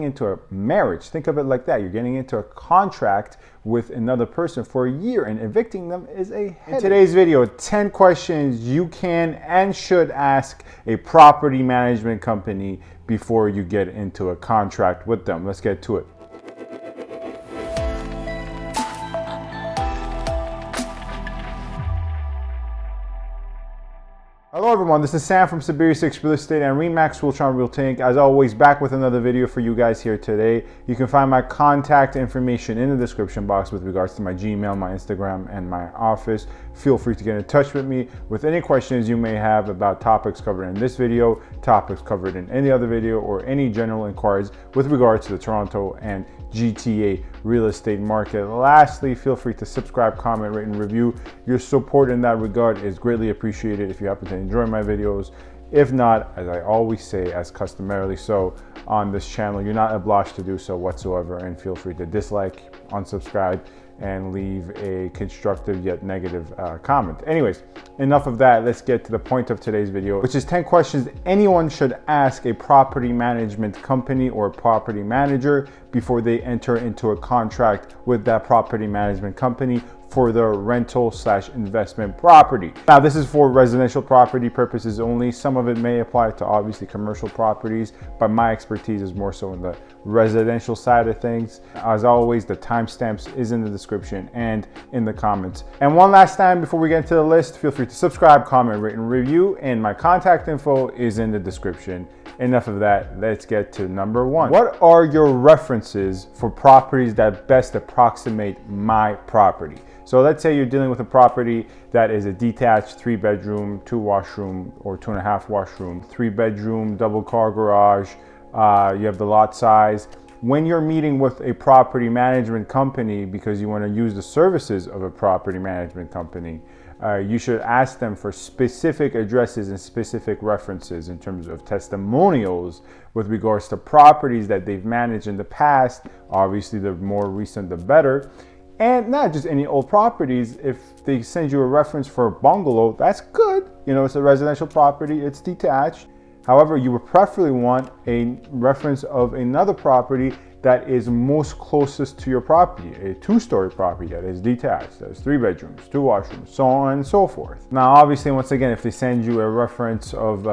into a marriage. Think of it like that. You're getting into a contract with another person for a year, and evicting them is a headache. In today's video, 10 questions you can and should ask a property management company before you get into a contract with them. Let's get to it. Hello everyone, this is Sam from SaberiSixRealEstate and Remax Realtron Realty Inc. As always, back with another video for you guys here today. You can find my contact information in the description box with regards to my Gmail, my Instagram, and my office. Feel free to get in touch with me with any questions you may have about topics covered in this video, topics covered in any other video, or any general inquiries with regards to the Toronto and GTA real estate market. Lastly, feel free to subscribe, comment, rate, and review. Your support in that regard is greatly appreciated if you happen to enjoy my videos. If not, as I always say, as customarily so on this channel, you're not obliged to do so whatsoever, and feel free to dislike, unsubscribe, and leave a constructive yet negative comment. Anyways, enough of that. Let's get to the point of today's video, which is 10 questions anyone should ask a property management company or property manager before they enter into a contract with that property management company for their rental/investment property. Now, this is for residential property purposes only. Some of it may apply to obviously commercial properties, but my expertise is more so in the residential side of things. As always, the timestamps is in the description and in the comments. And one last time before we get into the list, feel free to subscribe, comment, rate, and review, and my contact info is in the description. Enough of that, let's get to number one. What are your references for properties that best approximate my property? So let's say you're dealing with a property that is a detached 3-bedroom, 2-washroom, or 2.5 washroom, 3-bedroom, double car garage. You have the lot size. When you're meeting with a property management company because you want to use the services of a property management company, you should ask them for specific addresses and specific references in terms of testimonials with regards to properties that they've managed in the past. Obviously, the more recent, the better. And not just any old properties. If they send you a reference for a bungalow, that's good. You know, it's a residential property, it's detached. However, you would preferably want a reference of another property that is most closest to your property, a 2-story property that is detached, that has 3 bedrooms, 2 washrooms, so on and so forth. Now, obviously, once again, if they send you a reference of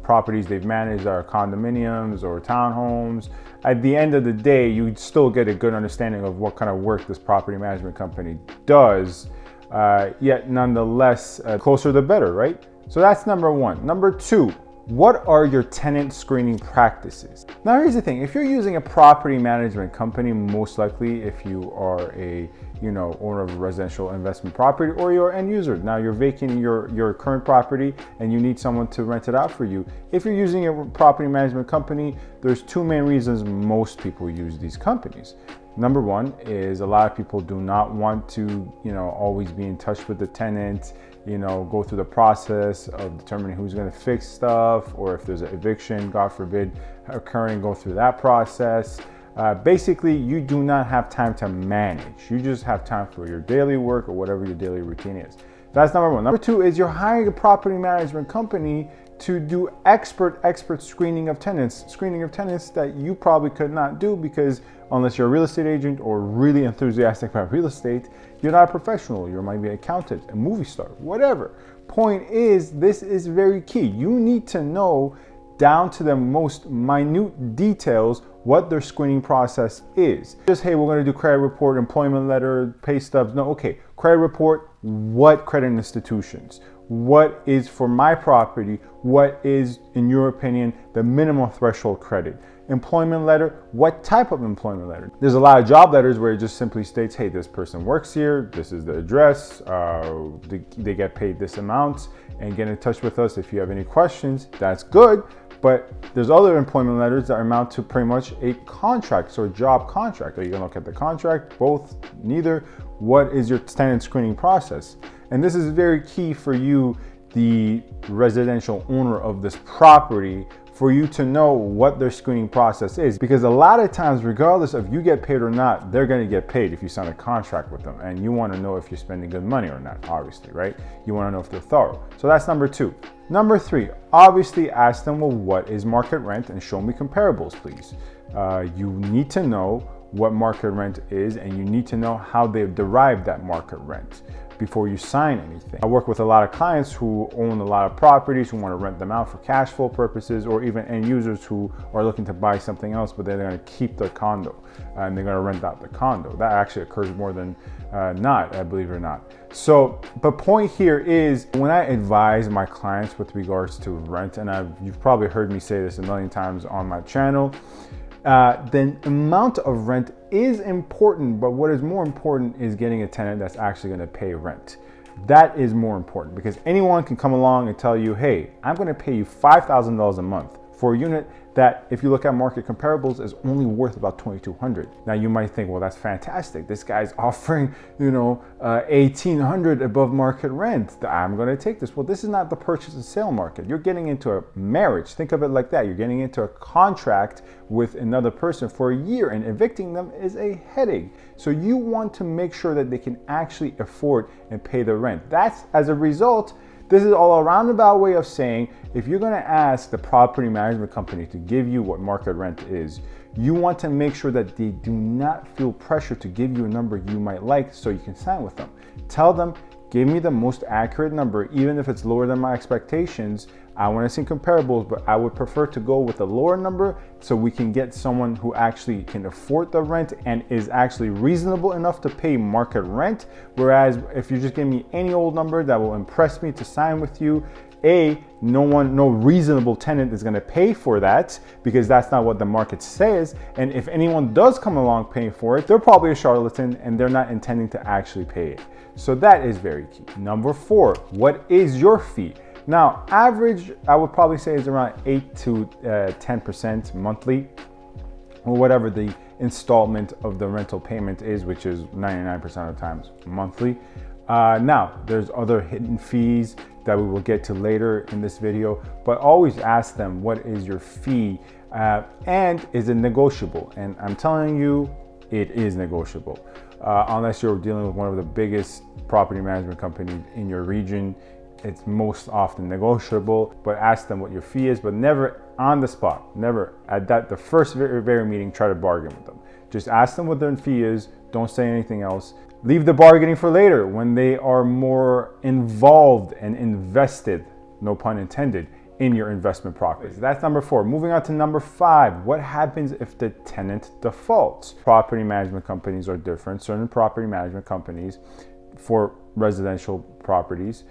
properties they've managed that are condominiums or townhomes, at the end of the day, you'd still get a good understanding of what kind of work this property management company does. Yet, nonetheless, closer the better, right? So that's number one. Number two, what are your tenant screening practices? Now, here's the thing. If you're using a property management company, most likely if you are a owner of a residential investment property, or you're an end user, now you're vacating your current property and you need someone to rent it out for you. If you're using a property management company, there's two main reasons most people use these companies. Number one is a lot of people do not want to, always be in touch with the tenant, go through the process of determining who's going to fix stuff, or if there's an eviction, God forbid, occurring, go through that process. Basically, you do not have time to manage. You just have time for your daily work or whatever your daily routine is. That's number one. Number two is you're hiring a property management company to do expert screening of tenants that you probably could not do, because unless you're a real estate agent or really enthusiastic about real estate, you're not a professional. You might be an accountant, a movie star, whatever. Point is, this is very key. You need to know down to the most minute details what their screening process is. Just, hey, we're going to do credit report, employment letter, pay stubs. No, okay. Credit report, what credit institutions? What is for my property? What is, in your opinion, the minimum threshold credit? Employment letter, what type of employment letter? There's a lot of job letters where it just simply states, hey, this person works here, this is the address, they get paid this amount, and get in touch with us if you have any questions. That's good. But there's other employment letters that amount to pretty much a contract, so a job contract. Are you gonna look at the contract? Both? Neither? What is your tenant screening process? And this is very key for you, the residential owner of this property, for you to know what their screening process is, because a lot of times, regardless of you get paid or not, they're going to get paid if you sign a contract with them, and you want to know if you're spending good money or not, obviously, right? You want to know if they're thorough. So that's number 2. Number 3, obviously ask them, well, what is market rent, and show me comparables, please. You need to know what market rent is, and you need to know how they've derived that market rent before you sign anything. I work with a lot of clients who own a lot of properties, who want to rent them out for cash flow purposes, or even end users who are looking to buy something else, but they're going to keep the condo and they're going to rent out the condo. That actually occurs more than not, I believe it or not. So the point here is, when I advise my clients with regards to rent, and you've probably heard me say this a million times on my channel, the amount of rent is important, but what is more important is getting a tenant that's actually going to pay rent. That is more important, because anyone can come along and tell you, hey, I'm going to pay you $5,000 a month for a unit that, if you look at market comparables, is only worth about $2,200. Now you might think, well, that's fantastic. This guy's offering, $1,800 above market rent. I'm going to take this. Well, this is not the purchase and sale market. You're getting into a marriage. Think of it like that. You're getting into a contract with another person for a year, and evicting them is a headache. So you want to make sure that they can actually afford and pay the rent. That's, as a result, this is all a roundabout way of saying, if you're going to ask the property management company to give you what market rent is, you want to make sure that they do not feel pressure to give you a number you might like so you can sign with them. Tell them, give me the most accurate number, even if it's lower than my expectations. I want to see comparables, but I would prefer to go with a lower number so we can get someone who actually can afford the rent and is actually reasonable enough to pay market rent. Whereas if you just give me any old number that will impress me to sign with you, no reasonable tenant is going to pay for that, because that's not what the market says. And if anyone does come along paying for it, they're probably a charlatan and they're not intending to actually pay it. So that is very key. Number 4, what is your fee? Now, average, I would probably say, is around 8 to 10% monthly, or whatever the installment of the rental payment is, which is 99% of the times monthly. Now, there's other hidden fees that we will get to later in this video, but always ask them, what is your fee, and is it negotiable? And I'm telling you, it is negotiable. Unless you're dealing with one of the biggest property management companies in your region, it's most often negotiable. But ask them what your fee is, but never on the spot, never at the first very meeting try to bargain with them. Just ask them what their fee is. Don't say anything else. Leave the bargaining for later, when they are more involved and invested, no pun intended, in your investment property. That's number 4. Moving on to number 5. What happens if the tenant defaults? Property management companies are different. Certain property management companies, for residential properties,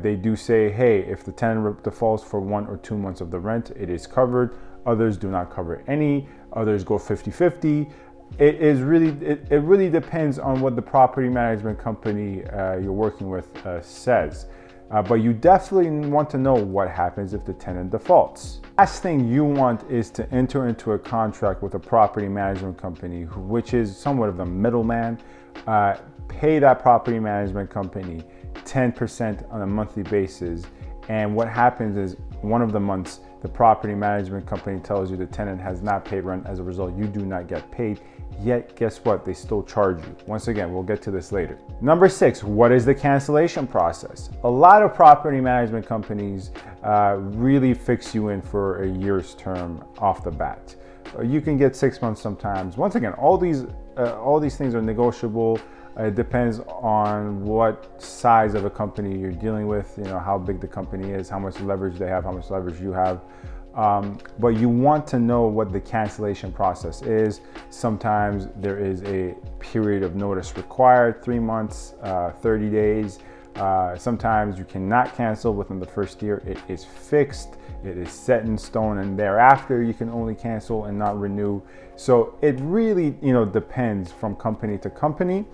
they do say, hey, if the tenant defaults for 1 or 2 months of the rent, it is covered. Others do not cover any. Others go 50-50. It really depends on what the property management company you're working with says. But you definitely want to know what happens if the tenant defaults. Last thing you want is to enter into a contract with a property management company, which is somewhat of the middleman. Pay that property management company 10% on a monthly basis. And what happens is, one of the months, the property management company tells you the tenant has not paid rent. As a result, you do not get paid. Yet, guess what? They still charge you. Once again, we'll get to this later. Number 6, what is the cancellation process? A lot of property management companies really fix you in for a year's term off the bat. You can get 6 months sometimes. Once again, all these things are negotiable. It depends on what size of a company you're dealing with, how big the company is, how much leverage they have, how much leverage you have. But you want to know what the cancellation process is. Sometimes there is a period of notice required, 3 months, 30 days. Sometimes you cannot cancel within the first year. It is fixed, it is set in stone, and thereafter you can only cancel and not renew. So it really, depends from company to company.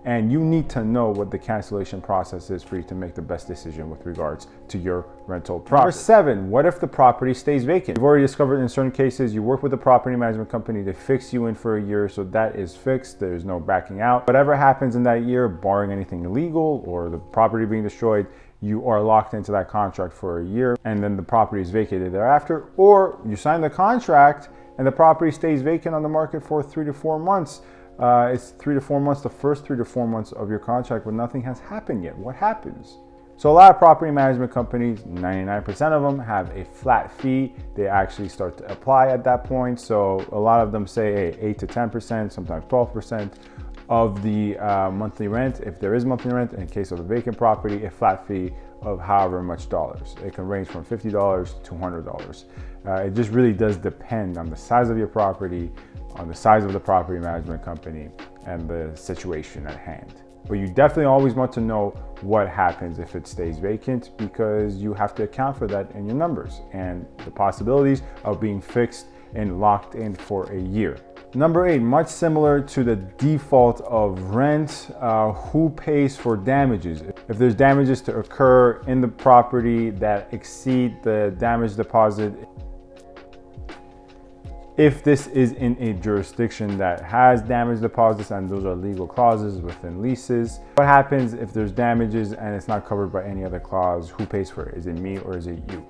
And you need to know what the cancellation process is for you to make the best decision with regards to your rental property. Number 7, what if the property stays vacant? You've already discovered in certain cases, you work with a property management company, they fix you in for a year, so that is fixed. There's no backing out. Whatever happens in that year, barring anything illegal or the property being destroyed, you are locked into that contract for a year and then the property is vacated thereafter, or you sign the contract and the property stays vacant on the market for 3 to 4 months. It's 3 to 4 months, the first 3 to 4 months of your contract, but nothing has happened yet. What happens? So a lot of property management companies, 99% of them, have a flat fee. They actually start to apply at that point. So a lot of them say, hey, 8 to 10%, sometimes 12% of the monthly rent. If there is monthly rent, in case of a vacant property, a flat fee of however much dollars. It can range from $50 to $100. It just really does depend on the size of your property, on the size of the property management company, and the situation at hand. But you definitely always want to know what happens if it stays vacant, because you have to account for that in your numbers and the possibilities of being fixed and locked in for a year. Number 8, much similar to the default of rent, who pays for damages? If there's damages to occur in the property that exceed the damage deposit, if this is in a jurisdiction that has damage deposits, and those are legal clauses within leases. What happens if there's damages and it's not covered by any other clause? Who pays for it? Is it me or is it you?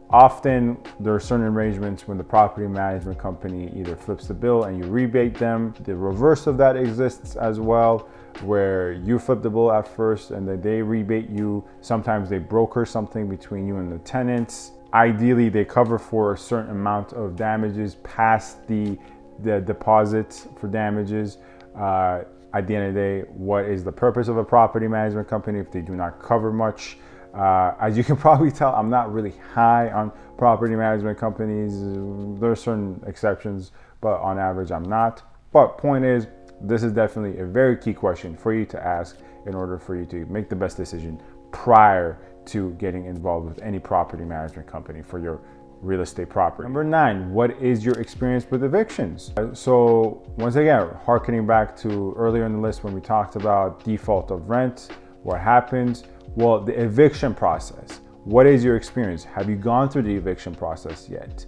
Often there are certain arrangements when the property management company either flips the bill and you rebate them. The reverse of that exists as well, where you flip the bill at first and then they rebate you. Sometimes they broker something between you and the tenants. Ideally, they cover for a certain amount of damages past the deposit for damages. At the end of the day, what is the purpose of a property management company if they do not cover much? As you can probably tell, I'm not really high on property management companies. There are certain exceptions, but on average, I'm not. But point is, this is definitely a very key question for you to ask in order for you to make the best decision prior to getting involved with any property management company for your real estate property. Number 9, what is your experience with evictions? So once again, harkening back to earlier in the list when we talked about default of rent, what happens? Well, the eviction process. What is your experience? Have you gone through the eviction process yet?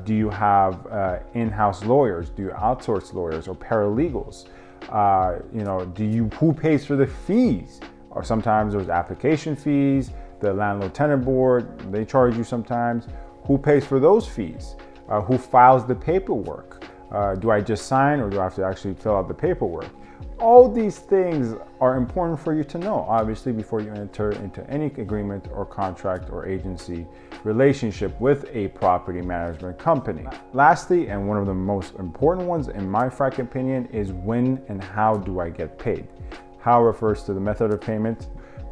Do you have in-house lawyers? Do you outsource lawyers or paralegals? Who pays for the fees? Or sometimes there's application fees, the landlord-tenant board, they charge you sometimes. Who pays for those fees? Who files the paperwork? Do I just sign or do I have to actually fill out the paperwork? All these things are important for you to know, obviously, before you enter into any agreement or contract or agency relationship with a property management company. Lastly, and one of the most important ones in my frank opinion, is when and how do I get paid? How refers to the method of payment,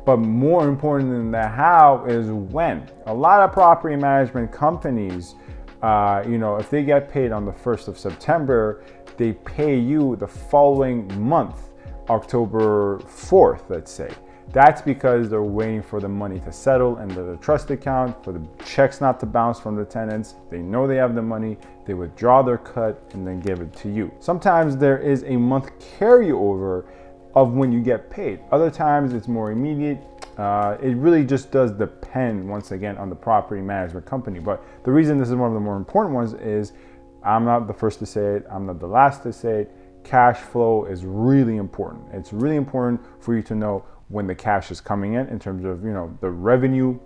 but more important than the how is when. A lot of property management companies, if they get paid on the 1st of September, they pay you the following month, October 4th, let's say. That's because they're waiting for the money to settle in the trust account, for the checks not to bounce from the tenants. They know they have the money, they withdraw their cut and then give it to you. Sometimes there is a month carryover of when you get paid. Other times it's more immediate. It really just does depend, once again, on the property management company. But the reason this is one of the more important ones is, I'm not the first to say it, I'm not the last to say it, cash flow is really important. It's really important for you to know when the cash is coming in terms of, the revenue,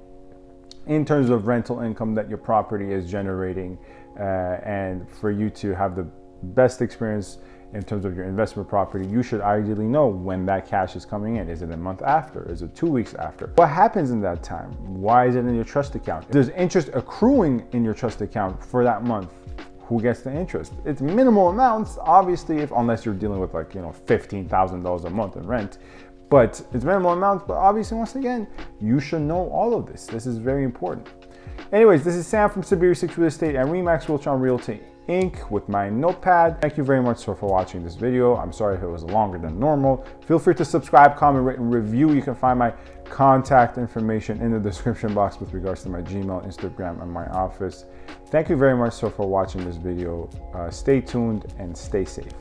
in terms of rental income that your property is generating, and for you to have the best experience in terms of your investment property, you should ideally know when that cash is coming in. Is it a month after? Is it 2 weeks after? What happens in that time? Why is it in your trust account? If there's interest accruing in your trust account for that month, who gets the interest? It's minimal amounts, obviously, unless you're dealing with $15,000 a month in rent. But it's minimal amounts, but obviously, once again, you should know all of this. This is very important. Anyways, this is Sam from SaberiSixRealEstate and Remax Realtron Realty Inc. with my notepad. Thank you very much for watching this video. I'm sorry if it was longer than normal. Feel free to subscribe, comment, rate, and review. You can find my contact information in the description box with regards to my Gmail, Instagram, and my office. Thank you very much for watching this video. Stay tuned and stay safe.